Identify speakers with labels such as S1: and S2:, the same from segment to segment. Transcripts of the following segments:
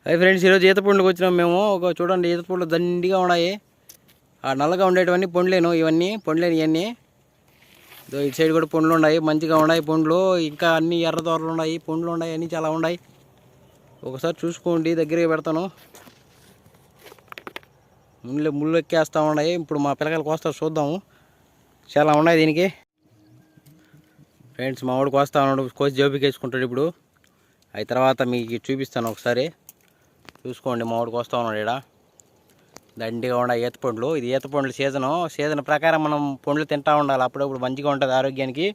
S1: అదే ఫ్రెండ్స్, ఈరోజు ఈత పండ్లకు వచ్చినాం మేము. చూడండి, ఈత పండ్లు దండిగా ఉన్నాయి. ఆ నల్లగా ఉండేటివన్నీ పండ్లేను, ఇవన్నీ పండ్లేను. ఇవన్నీ ఇటు సైడ్ కూడా పండ్లు ఉన్నాయి, మంచిగా ఉన్నాయి పండ్లు. ఇంకా అన్ని ఎర్ర దోరలు ఉన్నాయి, పండ్లు ఉన్నాయి, అన్నీ చాలా ఉన్నాయి. ఒకసారి చూసుకోండి, దగ్గరికి పెడతాను. ముళ్ళు ఎక్కేస్తూ ఉన్నాయి. ఇప్పుడు మా పిల్లకాయలు కోస్తారు, చూద్దాము. చాలా ఉన్నాయి దీనికి. ఫ్రెండ్స్, మా వాడు కోస్తా ఉన్నాడు, కోసి జోబికి వేసుకుంటాడు. ఇప్పుడు అవి తర్వాత మీకు చూపిస్తాను ఒకసారి. చూసుకోండి, మా వాడు కోస్తా ఉన్నాడు. ఇక్కడ దండిగా ఉన్నాయి ఈత పండ్లు. ఇది ఈత పండ్లు సీజన్ ప్రకారం మనం పండ్లు తింటూ ఉండాలి. అప్పుడప్పుడు మంచిగా ఉంటుంది ఆరోగ్యానికి.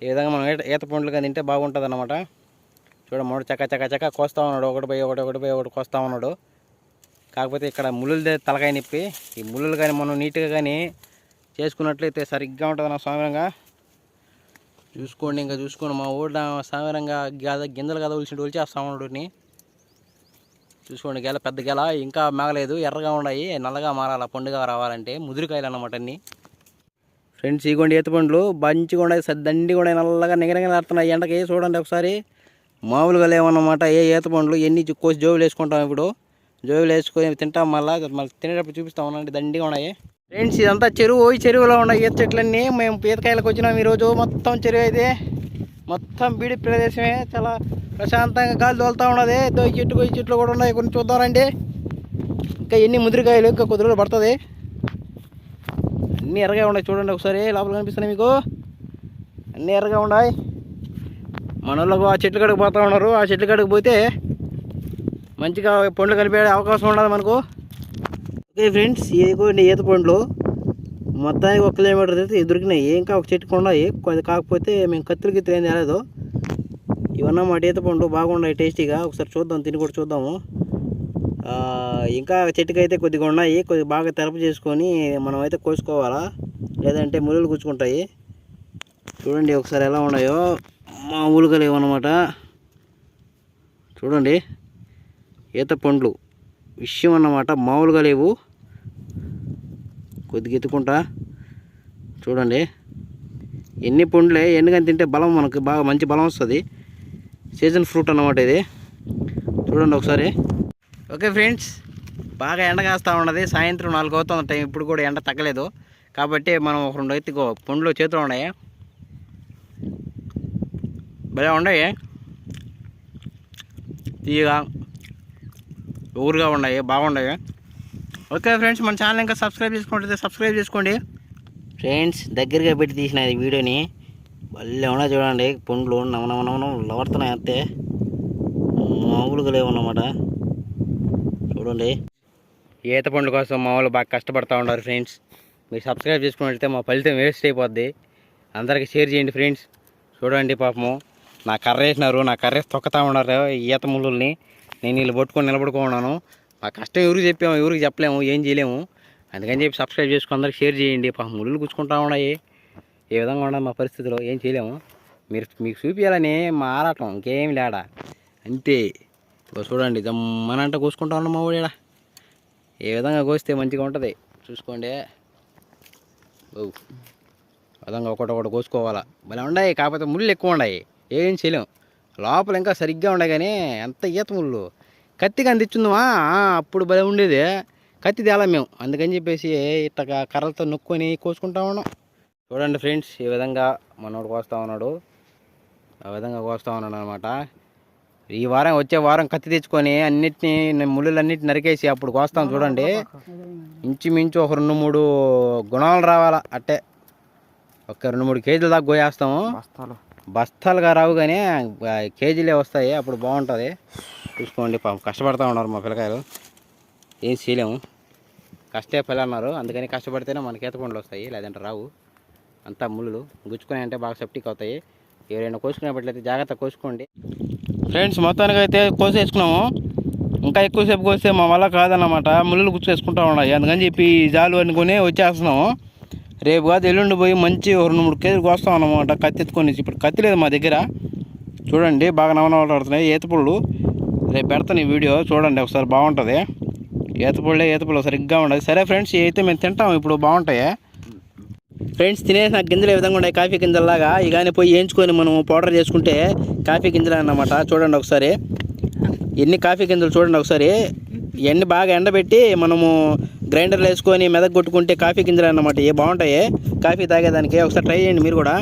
S1: ఈ విధంగా మనం ఈత పండ్లుగా తింటే బాగుంటుంది అన్నమాట. చూడ మూడు చక్క కోస్తా ఉన్నాడు. ఒకటి కోస్తా ఉన్నాడు. కాకపోతే ఇక్కడ ముళ్ళులదే తలకాయ నొప్పి. ఈ ముళ్ళులు కానీ మనం నీట్గా కానీ చేసుకున్నట్లయితే సరిగ్గా ఉంటుంది నా సామరంగా. చూసుకోండి, ఇంకా చూసుకోండి. మా ఊళ్ళ సామరంగా గింజలు కదా ఒలిచేస్తా ఉన్నాడుని. చూసుకోండి, గెల పెద్ద గెల ఇంకా మేగలేదు, ఎర్రగా ఉన్నాయి, నల్లగా మారాల పండుగ రావాలంటే. ముదిరికాయలు అన్నమాట అన్నీ. ఫ్రెండ్స్, ఇగోండి ఈత పండ్లు మంచిగా ఉన్నాయి, దండిగా ఉన్నాయి, నల్లగా నిగనిగలాడుతున్నాయి ఎండకి. చూడండి ఒకసారి, మామూలుగా లేవన్నమాట. ఈత పండ్లు ఎన్ని కోసి జోబులు వేసుకుంటాం. ఇప్పుడు జోబులు వేసుకొని తింటాం. మళ్ళీ తినేటప్పుడు చూపిస్తాం ఉన్నాండి, దండిగా ఉన్నాయి. ఫ్రెండ్స్, ఇదంతా చెరువు. ఈ చెరువులో ఉన్నాయి ఈత చెట్లన్నీ. మేము ఈతకాయలకు వచ్చినాం ఈరోజు. మొత్తం చెరువు అయితే మొత్తం బీడి ప్రదేశమే. చాలా ప్రశాంతంగా గాలి తోలుతూ ఉన్నది. ఈ చెట్లు కూడా ఉన్నాయి, కొన్ని చూద్దామండి. ఇంకా ఎన్ని ముదిరికాయలు, ఇంకా కొద్ది రోజులు పడుతుంది. అన్నీ ఎర్రగా ఉన్నాయి. చూడండి ఒకసారి, లోపల కనిపిస్తున్నాయి మీకు. అన్నీ ఎర్రగా ఉన్నాయి. మన వాళ్ళకు ఆ చెట్లు కాడికి పోతూ ఉన్నారు. ఆ చెట్ల కాడికి పోతే మంచిగా పండ్లు కలిపే అవకాశం ఉండదు మనకు. ఓకే ఫ్రెండ్స్, ఇదిగోండి ఈత పండ్లు. మొత్తానికి 1 కిలోమీటర్ అయితే దొరికినాయి. ఇంకా ఒక చెట్టుకు ఉన్నాయి, కాకపోతే మేము కత్తులు గిత్తులు ఏం తేలేదు. ఇవన్నమాట ఈత పండ్లు, బాగున్నాయి టేస్టీగా. ఒకసారి చూద్దాం, తిని కూడా చూద్దాము. ఇంకా చెట్టుకి అయితే కొద్దిగా ఉన్నాయి, కొద్దిగా బాగా తెరపు చేసుకొని మనం అయితే కోసుకోవాలా, లేదంటే ముళ్ళు గుచ్చుకుంటాయి. చూడండి ఒకసారి ఎలా ఉన్నాయో. మామూలుగా లేవన్నమాట. చూడండి, ఈత పండ్లు విషయం అన్నమాట, మామూలుగా లేవు. కొద్దిగా ఎత్తుకుంటా చూడండి. ఎన్ని పండ్లే, ఎన్నికని తింటే బలం, మనకు బాగా మంచి బలం వస్తుంది. సీజన్ ఫ్రూట్ అన్నమాట ఇది. చూడండి ఒకసారి. ఓకే ఫ్రెండ్స్, బాగా ఎండ కాస్తూ ఉన్నది. సాయంత్రం 4 అవుతుంది టైం. ఇప్పుడు కూడా ఎండ తగ్గలేదు. కాబట్టి మనం ఒక 2 అయితే పండ్లు చేతిలో ఉన్నాయి. భలే ఉన్నాయి, తీయగా ఊరుగా ఉన్నాయి, బాగున్నాయి. ఓకే ఫ్రెండ్స్, మన ఛానల్ ఇంకా సబ్స్క్రైబ్ చేసుకుంటే సబ్స్క్రైబ్ చేసుకోండి. ఫ్రెండ్స్, దగ్గరగా పెట్టి తీసిన ఈ వీడియోని. భలే ఉన్నాయి చూడండి పండ్లు, నవనవనవనం లవర్తున్నాయి అంతే, మామూలుగా లేవన్నమాట. చూడండి, ఈత పండ్ల కోసం మామూలు బాగా కష్టపడుతూ ఉన్నారు ఫ్రెండ్స్. మీరు సబ్స్క్రైబ్ చేసుకున్నట్లయితే మా ఫలితం వేస్ట్ అయిపోద్ది. అందరికీ షేర్ చేయండి ఫ్రెండ్స్. చూడండి, పాపము నా కర్ర వేసినారు, నా కర్ర తొక్కుతూ ఉన్నారు ఈత ముళ్ళుల్ని. నేను వీళ్ళు పట్టుకొని నిలబడుకున్నాను. మా కష్టం ఎవరికి చెప్పాము, ఎవరికి చెప్పలేము, ఏం చేయలేము. అందుకని చెప్పి సబ్స్క్రైబ్ చేసుకుని అందరికి షేర్ చేయండి. పాపం ముళ్ళు గుచ్చుకుంటూ ఉన్నాయి. ఏ విధంగా ఉన్నది మా పరిస్థితిలో, ఏం చేయలేము. మీకు చూపించాలని మా ఆరాటం, ఇంకేం లేడా అంతే. చూడండి, దమ్మనంట కోసుకుంటా ఉన్నాం మా ఊడేడా. ఏ విధంగా కోస్తే మంచిగా ఉంటుంది చూసుకోండి. విధంగా ఒకటి కోసుకోవాలా. భలే ఉన్నాయి, కాకపోతే ముళ్ళు ఎక్కువ ఉన్నాయి, ఏం చేయలేము. లోపల ఇంకా సరిగ్గా ఉన్నాయి, కానీ ఎంత ఈత ముళ్ళు. కత్తి అందించుందామా, అప్పుడు భలే ఉండేది. కత్తి తేలా మేము, అందుకని చెప్పేసి ఇట్లా కర్రలతో నొక్కొని కోసుకుంటా ఉన్నాం. చూడండి ఫ్రెండ్స్, ఈ విధంగా మనోడు కోస్తా ఉన్నాడు. ఆ విధంగా కోస్తా ఉన్నాడు అనమాట. ఈ వారం, వచ్చే వారం కత్తి తెచ్చుకొని అన్నిటినీ ముళ్ళులన్నిటిని నరికేసి అప్పుడు కోస్తాం. చూడండి, ఇంచుమించు ఒక 2-3 గుణాలు రావాలా. అట్టే ఒక 2-3 కేజీల దాకా కోయేస్తాము. బస్తాలుగా రావు, కానీ కేజీలే వస్తాయి. అప్పుడు బాగుంటుంది. చూసుకోండి, పాపం కష్టపడుతూ ఉన్నారు మా పిల్లకాయలు. ఏం చేయలేము, కష్టే పని అన్నారు. అందుకని కష్టపడితేనే మనకి ఈత పండ్లు వస్తాయి, లేదంటే రావు. అంతా ముళ్ళు గుచ్చుకొని అంటే బాగా సెప్టిక్ అవుతాయి. ఎవరైనా కోసుకునేటట్లయితే జాగ్రత్త కోసుకోండి. ఫ్రెండ్స్, మొత్తానికి అయితే కోసేసుకున్నాము. ఇంకా ఎక్కువసేపు కోస్తే మా వల్ల కాదన్నమాట, ముళ్ళు గుచ్చేసుకుంటూ ఉన్నాయి. అందుకని చెప్పి జాలు అనుకుని వచ్చేస్తున్నాము. రేపు కాదు ఎల్లుండి పోయి మంచి 2-3 కేజీలు కోస్తాం అన్నమాట కత్తి ఎత్తుకొని. ఇప్పుడు కత్తి లేదు మా దగ్గర. చూడండి, బాగా నవనవలాడుతున్నాయి ఈత పళ్ళు. రేపు పెడతాను ఈ వీడియో, చూడండి ఒకసారి, బాగుంటుంది. ఈత పళ్ళు సరిగ్గా ఉండదు. సరే ఫ్రెండ్స్, అయితే మేము తింటాము ఇప్పుడు, బాగుంటాయి. ఫ్రెండ్స్, తినేసిన గింజలు ఏ విధంగా ఉన్నాయి, కాఫీ గింజల్లాగా. ఇగానే పోయి వేయించుకొని మనం పౌడర్ చేసుకుంటే కాఫీ గింజలు అన్నమాట. చూడండి ఒకసారి, ఎన్ని కాఫీ గింజలు చూడండి ఒకసారి. ఇవన్నీ బాగా ఎండబెట్టి మనము గ్రైండర్లో వేసుకొని మెదక్ కొట్టుకుంటే కాఫీ గింజలు అన్నమాట. ఏ బాగుంటాయి కాఫీ తాగేదానికి. ఒకసారి ట్రై చేయండి మీరు కూడా.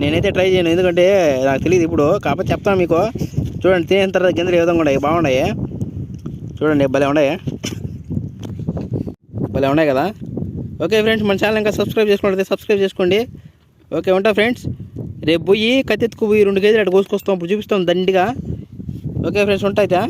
S1: నేనైతే ట్రై చేయను, ఎందుకంటే నాకు తెలియదు ఇప్పుడు, కాకపోతే చెప్తాను మీకు. చూడండి తినేసిన తర్వాత గింజలు ఏ విధంగా ఉన్నాయి, బాగున్నాయి చూడండి, భలే ఉన్నాయి కదా. ఓకే ఫ్రెండ్స్, మన ఛానల్ ఇంకా సబ్స్క్రైబ్ చేసుకుంటే సబ్స్క్రైబ్ చేసుకోండి. ఓకే ఉంటా ఫ్రెండ్స్. రేపు పోయి కత్తెత్తుకు పోయి 2 కేజీలు అటు కోసుకొస్తాం, ఇప్పుడు చూపిస్తాం దండిగా. ఓకే ఫ్రెండ్స్ ఉంటా అయితే.